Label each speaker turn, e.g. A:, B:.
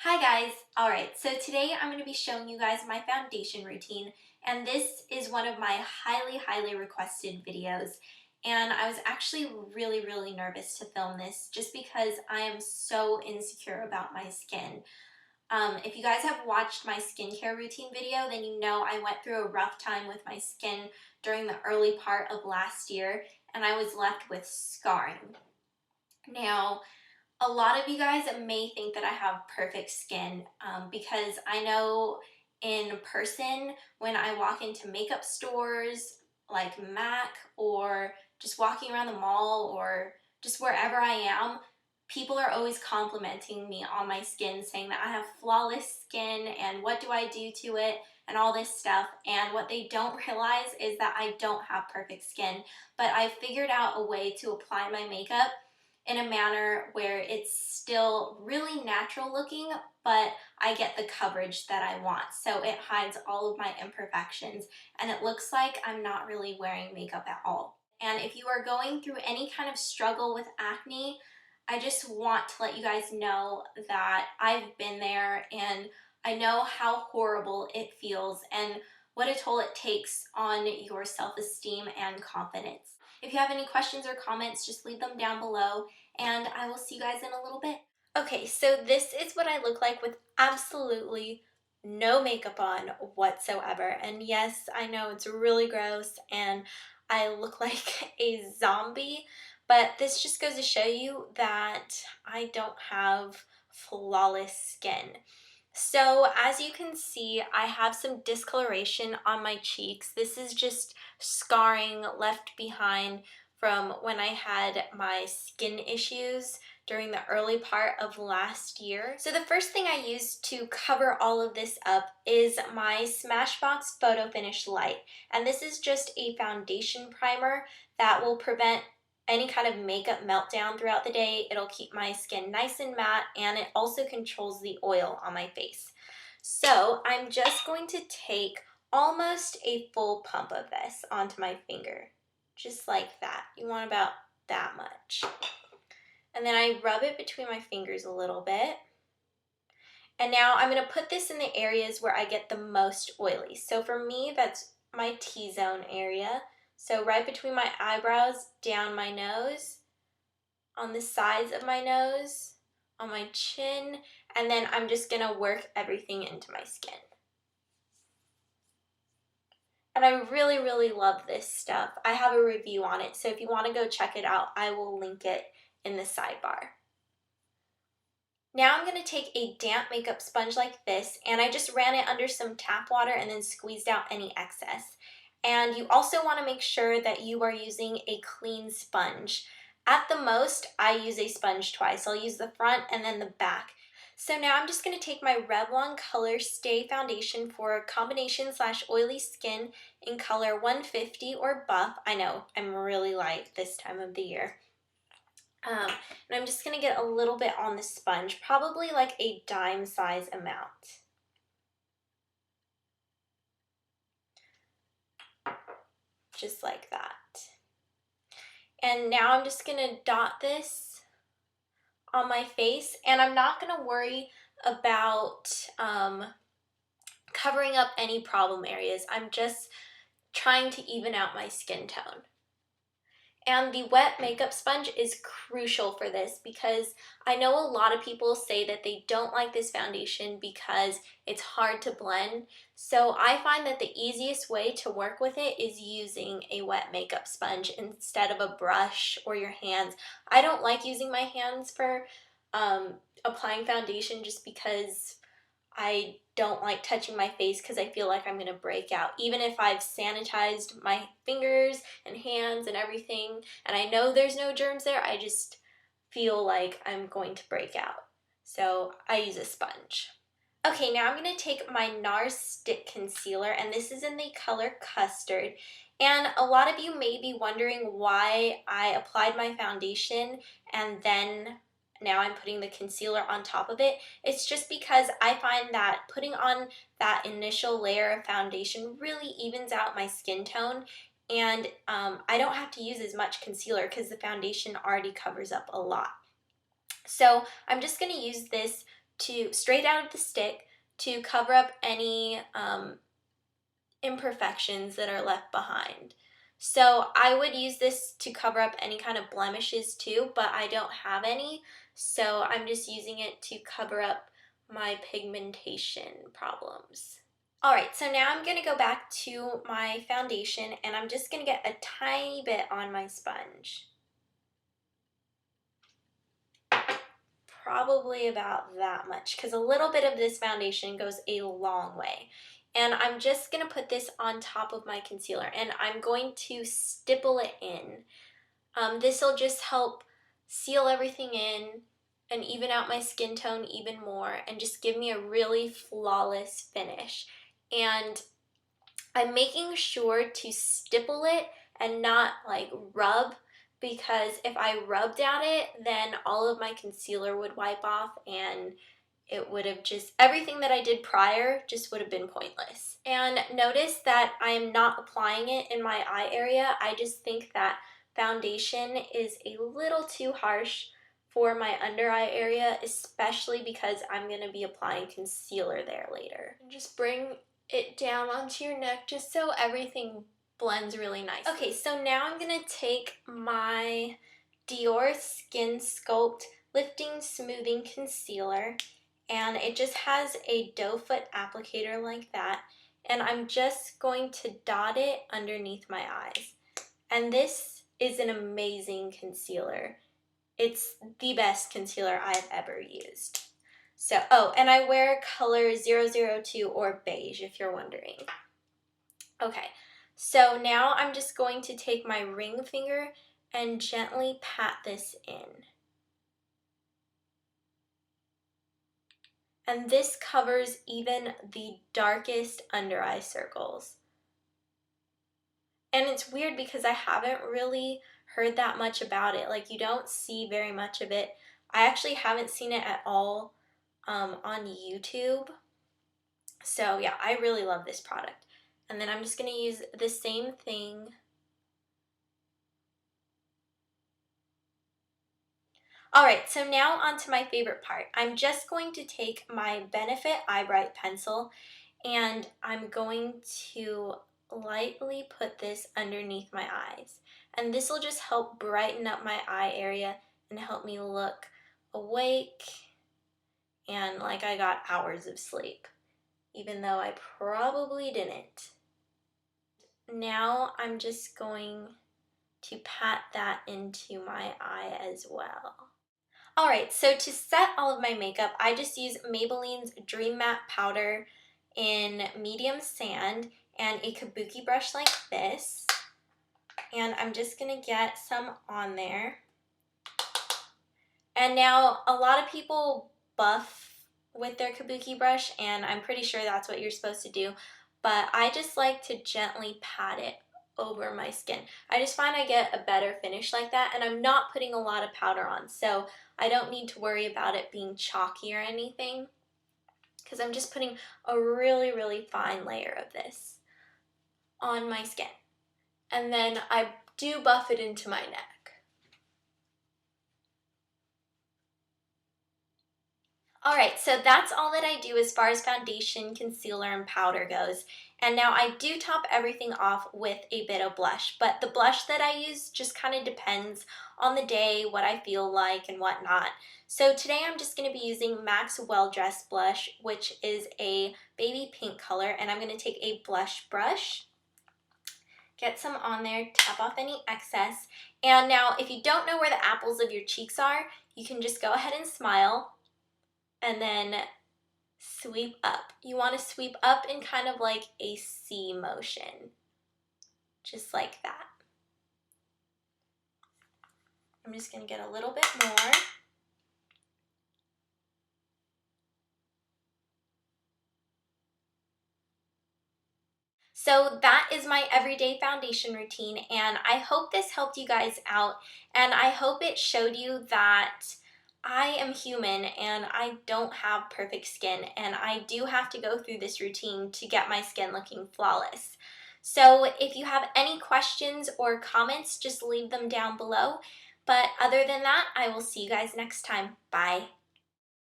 A: Hi guys! Alright, so today I'm going to be showing you guys my foundation routine, and this is one of my highly requested videos, and I was actually really nervous to film this just because I am so insecure about my skin. If you guys have watched my skincare routine video, then you know I went through a rough time with my skin during the early part of last year, and I was left with scarring. Now, a lot of you guys may think that I have perfect skin because I know in person when I walk into makeup stores like MAC or just walking around the mall or just wherever I am, people are always complimenting me on my skin, saying that I have flawless skin and what do I do to it and all this stuff. And what they don't realize is that I don't have perfect skin, but I figured out a way to apply my makeup in a manner where it's still really natural looking, but I get the coverage that I want. So it hides all of my imperfections and it looks like I'm not really wearing makeup at all. And if you are going through any kind of struggle with acne, I just want to let you guys know that I've been there and I know how horrible it feels and what a toll it takes on your self-esteem and confidence. If you have any questions or comments, just leave them down below and I will see you guys in a little bit. Okay, so this is what I look like with absolutely no makeup on whatsoever. And yes, I know it's really gross and I look like a zombie, but this just goes to show you that I don't have flawless skin. So as you can see, I have some discoloration on my cheeks. This is just scarring left behind from when I had my skin issues during the early part of last year. So the first thing I used to cover all of this up is my Smashbox Photo Finish Light. And this is just a foundation primer that will prevent any kind of makeup meltdown throughout the day. It'll keep my skin nice and matte, and it also controls the oil on my face. So I'm just going to take almost a full pump of this onto my finger, just like that. You want about that much. And then I rub it between my fingers a little bit. And now I'm going to put this in the areas where I get the most oily. So for me, that's my T-zone area. So right between my eyebrows, down my nose, on the sides of my nose, on my chin, and then I'm just going to work everything into my skin. And I really love this stuff. I have a review on it, so if you want to go check it out, I will link it in the sidebar. Now I'm going to take a damp makeup sponge like this, and I just ran it under some tap water and then squeezed out any excess. And you also want to make sure that you are using a clean sponge. At the most, I use a sponge twice. I'll use the front and then the back. So now I'm just going to take my Revlon Color Stay Foundation for combination / oily skin in color 150 or buff. I know, I'm really light this time of the year. And I'm just going to get a little bit on the sponge, probably like a dime size amount. Just like that. And now I'm just going to dot this on my face, and I'm not going to worry about covering up any problem areas. I'm just trying to even out my skin tone. And the wet makeup sponge is crucial for this because I know a lot of people say that they don't like this foundation because it's hard to blend. So I find that the easiest way to work with it is using a wet makeup sponge instead of a brush or your hands. I don't like using my hands for applying foundation just because I don't like touching my face because I feel like I'm going to break out. Even if I've sanitized my fingers and hands and everything, and I know there's no germs there, I just feel like I'm going to break out. So I use a sponge. Okay, now I'm going to take my NARS Stick Concealer, and this is in the color Custard. And a lot of you may be wondering why I applied my foundation and then now I'm putting the concealer on top of it. It's just because I find that putting on that initial layer of foundation really evens out my skin tone, and I don't have to use as much concealer because the foundation already covers up a lot. So I'm just going to use this straight out of the stick to cover up any imperfections that are left behind. So I would use this to cover up any kind of blemishes too, but I don't have any, so I'm just using it to cover up my pigmentation problems. Alright, so now I'm going to go back to my foundation and I'm just going to get a tiny bit on my sponge. Probably about that much, because a little bit of this foundation goes a long way. And I'm just going to put this on top of my concealer and I'm going to stipple it in. This will just help seal everything in and even out my skin tone even more and just give me a really flawless finish. And I'm making sure to stipple it and not like rub, because if I rubbed at it, then all of my concealer would wipe off and it would have just, everything that I did prior just would have been pointless. And notice that I'm not applying it in my eye area. I just think that foundation is a little too harsh for my under eye area, especially because I'm going to be applying concealer there later. Just bring it down onto your neck just so everything blends really nice. Okay, so now I'm going to take my Diorskin Sculpt Lifting Smoothing Concealer, and it just has a doe foot applicator like that, and I'm just going to dot it underneath my eyes. And this is an amazing concealer. It's the best concealer I've ever used. So, oh, and I wear color 002 or beige if you're wondering. Okay, so now I'm just going to take my ring finger and gently pat this in. And this covers even the darkest under eye circles. And it's weird because I haven't really heard that much about it. Like, you don't see very much of it. I actually haven't seen it at all on YouTube. So yeah, I really love this product. And then I'm just going to use the same thing. Alright, so now on to my favorite part. I'm just going to take my Benefit Eye Bright pencil and I'm going to lightly put this underneath my eyes. And this will just help brighten up my eye area and help me look awake and like I got hours of sleep, even though I probably didn't. Now I'm just going to pat that into my eye as well. Alright, so to set all of my makeup, I just use Maybelline's Dream Matte Powder in medium sand and a kabuki brush like this. And I'm just going to get some on there. And now a lot of people buff with their kabuki brush, and I'm pretty sure that's what you're supposed to do, but I just like to gently pat it over my skin. I just find I get a better finish like that, and I'm not putting a lot of powder on, so I don't need to worry about it being chalky or anything, because I'm just putting a really, really fine layer of this on my skin. And then I do buff it into my neck. Alright, so that's all that I do as far as foundation, concealer, and powder goes. And now I do top everything off with a bit of blush, but the blush that I use just kind of depends on the day, what I feel like, and whatnot. So today I'm just going to be using MAC's Well Dressed Blush, which is a baby pink color, and I'm going to take a blush brush, get some on there, tap off any excess. And now if you don't know where the apples of your cheeks are, you can just go ahead and smile and then sweep up. You want to sweep up in kind of like a C motion, just like that. I'm just going to get a little bit more. So that is my everyday foundation routine, and I hope this helped you guys out, and I hope it showed you that I am human and I don't have perfect skin, and I do have to go through this routine to get my skin looking flawless. So if you have any questions or comments, just leave them down below. But other than that, I will see you guys next time. Bye.